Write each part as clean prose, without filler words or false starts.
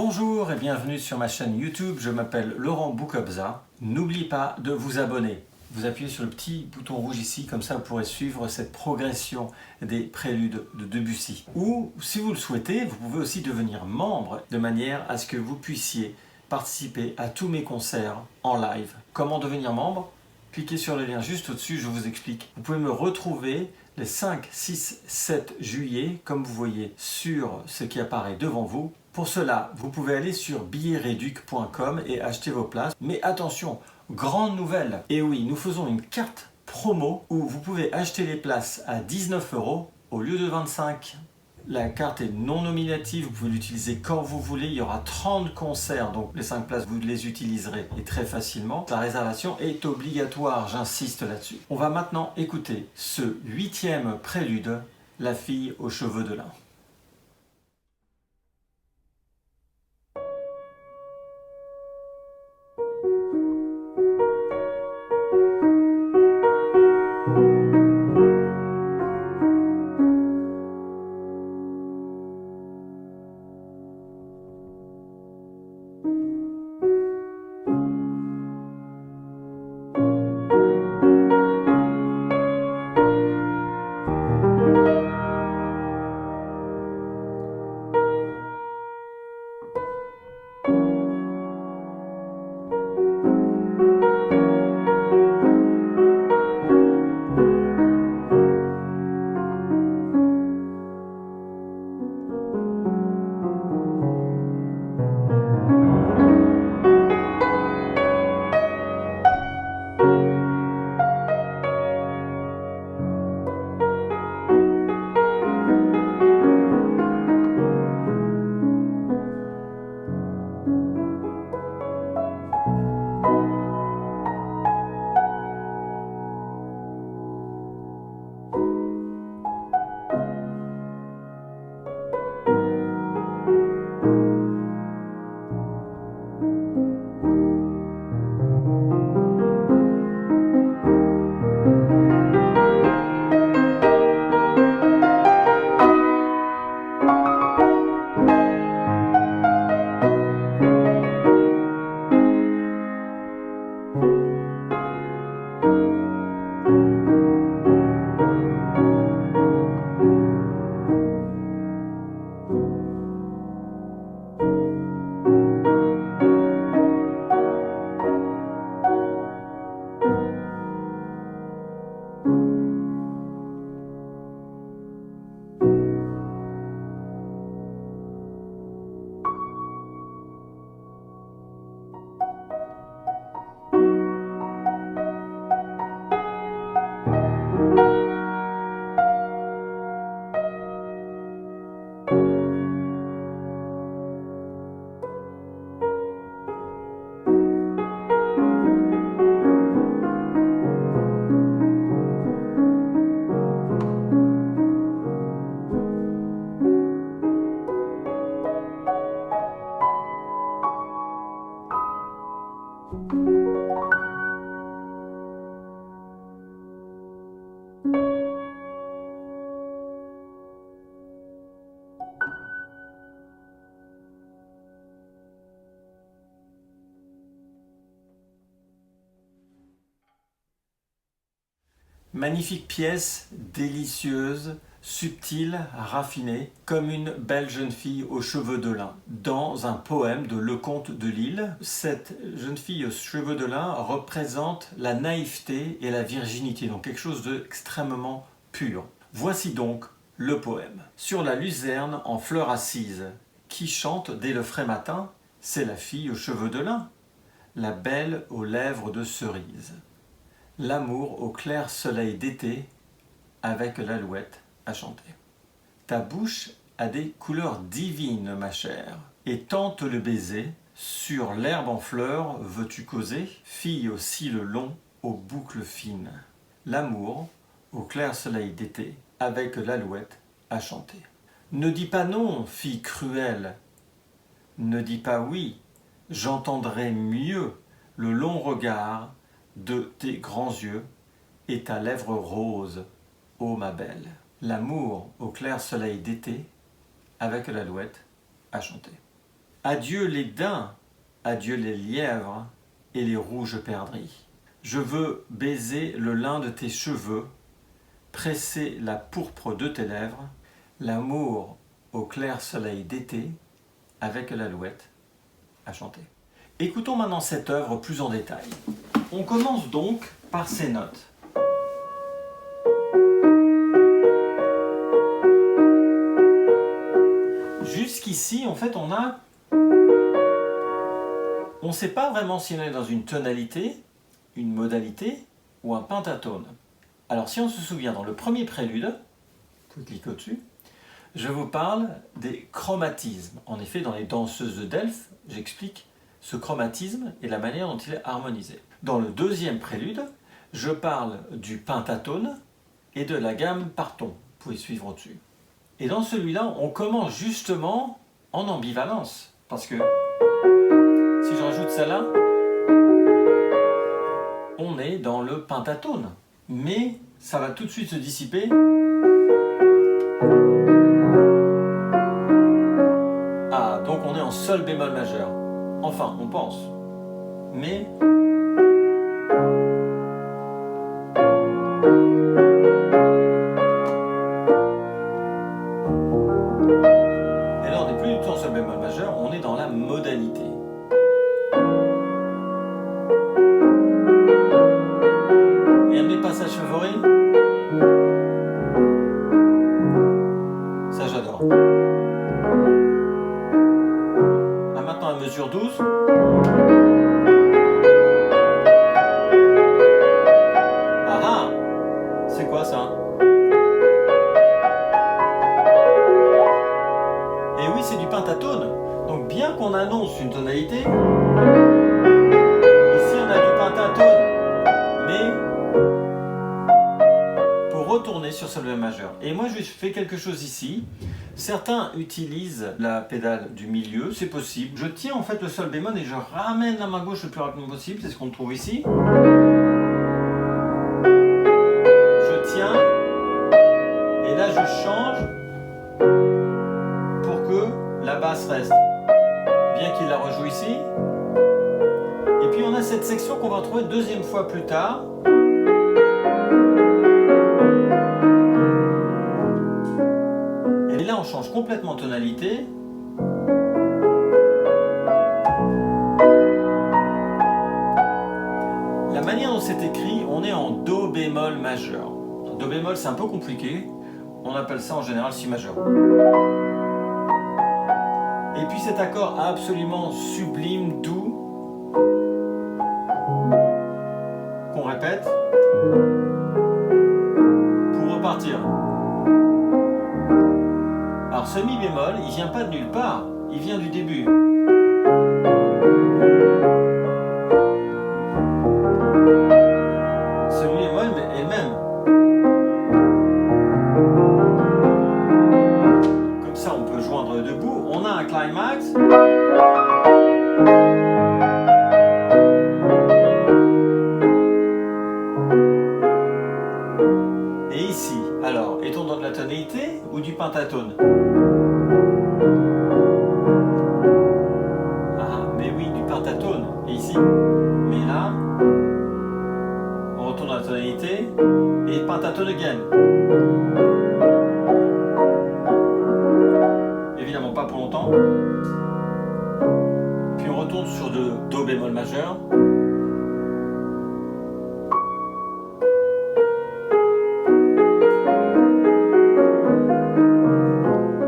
Bonjour et bienvenue sur ma chaîne YouTube, je m'appelle Laurent Boukobza. N'oubliez pas de vous abonner. Vous appuyez sur le petit bouton rouge ici, comme ça vous pourrez suivre cette progression des préludes de Debussy. Ou, si vous le souhaitez, vous pouvez aussi devenir membre de manière à ce que vous puissiez participer à tous mes concerts en live. Comment devenir membre? Cliquez sur le lien juste au-dessus, je vous explique. Vous pouvez me retrouver les 5, 6, 7 juillet, comme vous voyez sur ce qui apparaît devant vous. Pour cela, vous pouvez aller sur billetsreduc.com et acheter vos places. Mais attention, grande nouvelle! Et oui, nous faisons une carte promo où vous pouvez acheter les places à 19 € au lieu de 25 €. La carte est non nominative, vous pouvez l'utiliser quand vous voulez. Il y aura 30 concerts, donc les 5 places, vous les utiliserez et très facilement. La réservation est obligatoire, j'insiste là-dessus. On va maintenant écouter ce 8e prélude, La fille aux cheveux de lin. Magnifique pièce, délicieuse, subtile, raffinée, comme une belle jeune fille aux cheveux de lin, dans un poème de Lecomte de Lille. Cette jeune fille aux cheveux de lin représente la naïveté et la virginité, donc quelque chose d'extrêmement pur. Voici donc le poème. Sur la luzerne en fleur assise, qui chante dès le frais matin, c'est la fille aux cheveux de lin, la belle aux lèvres de cerise. L'amour au clair soleil d'été, avec l'alouette à chanter. Ta bouche a des couleurs divines, ma chère, et tente le baiser, sur l'herbe en fleurs veux-tu causer, fille aux cils longs, aux boucles fines. L'amour au clair soleil d'été, avec l'alouette à chanter. Ne dis pas non, fille cruelle, ne dis pas oui, j'entendrai mieux le long regard de tes grands yeux et ta lèvre rose, ô ma belle. L'amour au clair soleil d'été, avec l'alouette à chanter. Adieu les daims, adieu les lièvres et les rouges perdrix. Je veux baiser le lin de tes cheveux, presser la pourpre de tes lèvres, l'amour au clair soleil d'été, avec l'alouette à chanter. Écoutons maintenant cette œuvre plus en détail. On commence donc par ces notes. Jusqu'ici, en fait, on ne sait pas vraiment si on est dans une tonalité, une modalité ou un pentatone. Alors, si on se souvient, dans le premier prélude, vous cliquez au-dessus, je vous parle des chromatismes. En effet, dans les danseuses de Delphes, j'explique ce chromatisme et la manière dont il est harmonisé. Dans le deuxième prélude, je parle du pentatone et de la gamme parton. Vous pouvez suivre au-dessus. Et dans celui-là, on commence justement en ambivalence. Parce que si je rajoute celle-là, on est dans le pentatone. Mais ça va tout de suite se dissiper. Ah, donc on est en sol bémol majeur. Enfin, on pense. Mais et là, on n'est plus du tout en sol bémol majeur, on est dans la modalité. Et un des passages favoris, ça j'adore. Là maintenant à mesure 12. Ah ah, c'est quoi ça? Et oui, c'est du pentatone. Donc bien qu'on annonce une tonalité, ici on a du pentatone. Mais pour retourner sur sol bémol majeur. Et moi je fais quelque chose ici. Certains utilisent la pédale du milieu, c'est possible. Je tiens en fait le sol bémol et je ramène la main gauche le plus rapidement possible, c'est ce qu'on trouve ici. Je tiens et là je change pour que la basse reste, bien qu'il la rejoue ici. Et puis on a cette section qu'on va retrouver deuxième fois plus tard. Et là on change complètement de tonalité. La manière dont c'est écrit, on est en Do bémol majeur. Do bémol c'est un peu compliqué, on appelle ça en général Si majeur. Et puis cet accord absolument sublime, doux, qu'on répète, pour repartir. Alors ce mi bémol, il vient pas de nulle part, il vient du début. Ce mi bémol est le même. Comme ça on peut joindre debout, on a un climax. Et ici, alors, est-on dans de la tonalité ou du pentatone? Ah, mais oui, du pentatone. Et ici? Mais là, on retourne dans la tonalité et pentatone again. Évidemment pas pour longtemps. Puis on retourne sur de Do bémol majeur.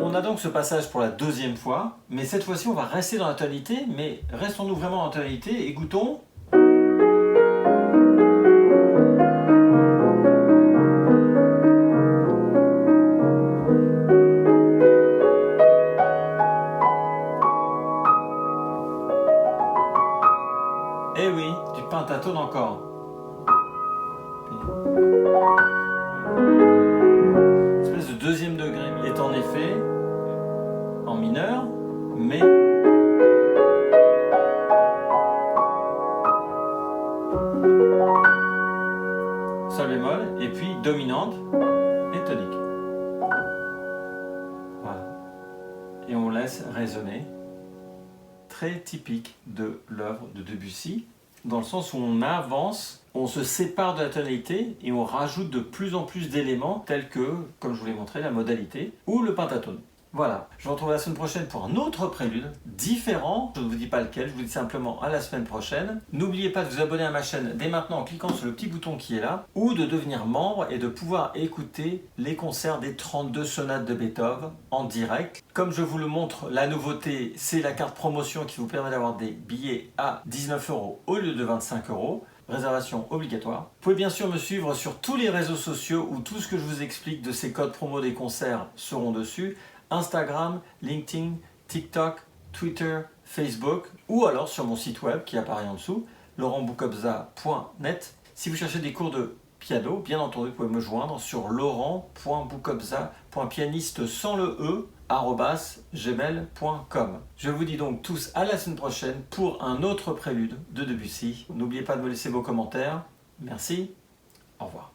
On a donc ce passage pour la deuxième fois, mais cette fois-ci on va rester dans la tonalité, mais restons-nous vraiment en tonalité et goûtons. Eh oui, du pentatone encore. Une espèce de deuxième degré est en effet en mineur, mais sol bémol, et puis dominante et tonique. Voilà. Et on laisse résonner. très typique de l'œuvre de Debussy, dans le sens où on avance, on se sépare de la tonalité et on rajoute de plus en plus d'éléments tels que, comme je vous l'ai montré, la modalité ou le pentatone. Voilà, je vous retrouve la semaine prochaine pour un autre prélude différent. Je ne vous dis pas lequel, je vous dis simplement à la semaine prochaine. N'oubliez pas de vous abonner à ma chaîne dès maintenant en cliquant sur le petit bouton qui est là, ou de devenir membre et de pouvoir écouter les concerts des 32 sonates de Beethoven en direct. Comme je vous le montre, la nouveauté, c'est la carte promotion qui vous permet d'avoir des billets à 19 € au lieu de 25 €. Réservation obligatoire. Vous pouvez bien sûr me suivre sur tous les réseaux sociaux où tout ce que je vous explique de ces codes promo des concerts seront dessus. Instagram, LinkedIn, TikTok, Twitter, Facebook, ou alors sur mon site web qui apparaît en dessous, laurentboukobza.net. Si vous cherchez des cours de piano, bien entendu, vous pouvez me joindre sur laurent.boukobza.pianiste sans le e @gmail.com. Je vous dis donc tous à la semaine prochaine pour un autre prélude de Debussy. N'oubliez pas de me laisser vos commentaires. Merci. Au revoir.